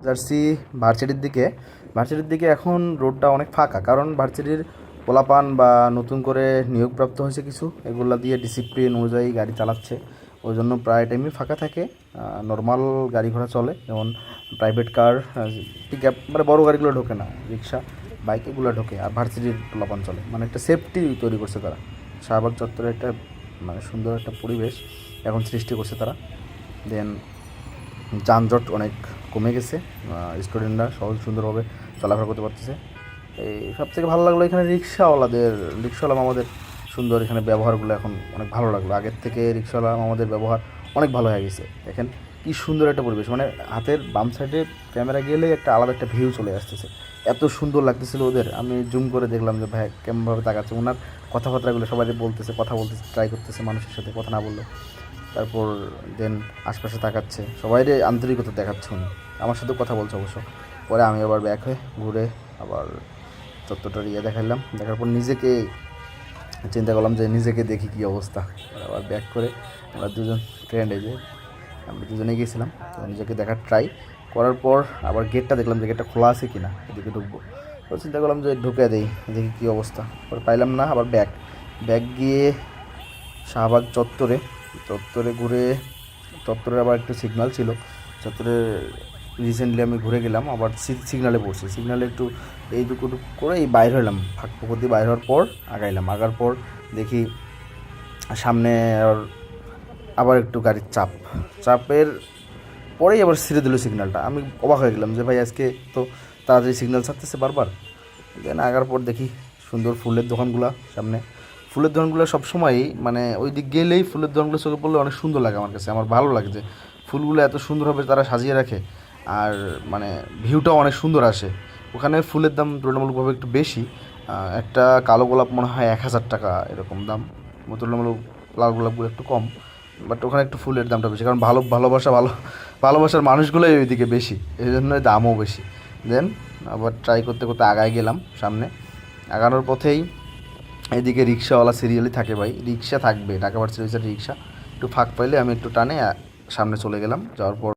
যাচ্ছি ভার্সিটির দিকে এখন রোডটা অনেক ফাঁকা, কারণ ভার্সিটির পোলাপান বা নতুন করে নিয়োগপ্রাপ্ত হয়েছে কিছু, এগুলা দিয়ে ডিসিপ্লিন অনুযায়ী গাড়ি চালাচ্ছে। ওই জন্য প্রায় টাইমই ফাঁকা থাকে। নর্মাল গাড়ি ঘোড়া চলে, যেমন প্রাইভেট কার, পিক আপ, মানে বড়ো গাড়িগুলো ঢোকে না, রিক্সা বাইক এগুলো ঢোকে। আর ভার্সিটির পোলাপান চলে, মানে একটা সেফটি তৈরি করছে তারা। শাহবাগ চত্বরে একটা মানে সুন্দর একটা পরিবেশ এখন সৃষ্টি করছে তারা। দেন যানজট অনেক কমে গেছে, স্টুডেন্টরা সহজ সুন্দরভাবে চলাফেরা করতে পারতেছে। এই সবথেকে ভালো লাগলো এখানে রিক্সাওয়ালা আমাদের সুন্দর, এখানে ব্যবহারগুলো এখন অনেক ভালো লাগলো। আগের থেকে রিক্সাওয়ালা আমাদের ব্যবহার অনেক ভালো হয়ে গেছে। দেখেন কি সুন্দর একটা পরিবেশ, মানে হাতের বাম সাইডে ক্যামেরা গেলেই একটা আলাদা একটা ভিউ চলে আসতেছে। এত সুন্দর লাগতেছিল ওদের। আমি জুম করে দেখলাম যে ভাই কেমনভাবে তাকাচ্ছে, ওনার কথাবার্তাগুলো সবাই বলতেছে, কথা বলতেছে, ট্রাই করতেছে মানুষের সাথে কথা না বললেও। তারপর দেন আশপাশে তাকাচ্ছে, সবাইরে আন্তরিকতা দেখাচ্ছে উনি, আমার সাথেও কথা বলছে অবশ্য। পরে আমি আবার ব্যাক হয়ে ঘুরে আবার চত্বরটা দেখাইলাম। দেখার পর নিজেকে চিন্তা করলাম যে নিজেকে দেখি কী অবস্থা। আবার ব্যাক করে আমরা দুজন ফ্রেন্ড, এই যে আমরা দুজনেই গেছিলাম, তো নিজেকে দেখার ট্রাই করার পর আবার গেটটা দেখলাম যে গেটটা খোলা আছে কি না, এদিকে ঢুকবো। তো চিন্তা করলাম যে ঢুকে দেই, দেখি কী অবস্থা। পরে পাইলাম না, আবার ব্যাক গিয়ে শাহবাগ চত্বরে ঘুরে, চত্বরে আবার একটু সিগন্যাল ছিল চত্বরে। রিসেন্টলি আমি ঘুরে গেলাম, আবার সিগনালে পড়ছি, সিগনালে একটু এইটুকু করে এই বাইর হলাম, ফাঁক পুকুর দিয়ে বাইর হওয়ার পর আগার পর দেখি সামনে আবার একটু গাড়ির চাপের পরেই আবার ছেড়ে দিল সিগন্যালটা। আমি অবাক হয়ে গেলাম যে ভাই আজকে তো তাড়াতাড়ি সিগন্যাল ছাড়তেছে বারবার। দেন আগার পর দেখি সুন্দর ফুলের দোকানগুলো সামনে। ফুলের দোকানগুলো সবসময়ই মানে ওই দিক গেলেই ফুলের দোকানগুলো চোখে পড়লে অনেক সুন্দর লাগে আমার কাছে। আমার ভালো লাগে যে ফুলগুলো এত সুন্দরভাবে তারা সাজিয়ে রাখে, আর মানে ভিউটাও অনেক সুন্দর আসে। ওখানে ফুলের দাম তুলনামূলকভাবে একটু বেশি। একটা কালো গোলাপ মনে হয় 1,000 টাকা এরকম দাম, তুলনামূলক লাল গোলাপগুলো একটু কম। বাট ওখানে একটু ফুলের দামটা বেশি, কারণ ভালোবাসার মানুষগুলোই ওইদিকে বেশি, এই জন্যই দামও বেশি। দেন আবার ট্রাই করতে করতে আগায় গেলাম সামনে। আগানোর পথেই এদিকে রিক্সাওয়ালা সিরিয়ালই থাকে ভাই, রিক্সা থাকবে, ঢাকা ভার্সিটির রিক্সা। একটু ফাঁক পাইলে আমি একটু টানে সামনে চলে গেলাম। যাওয়ার পর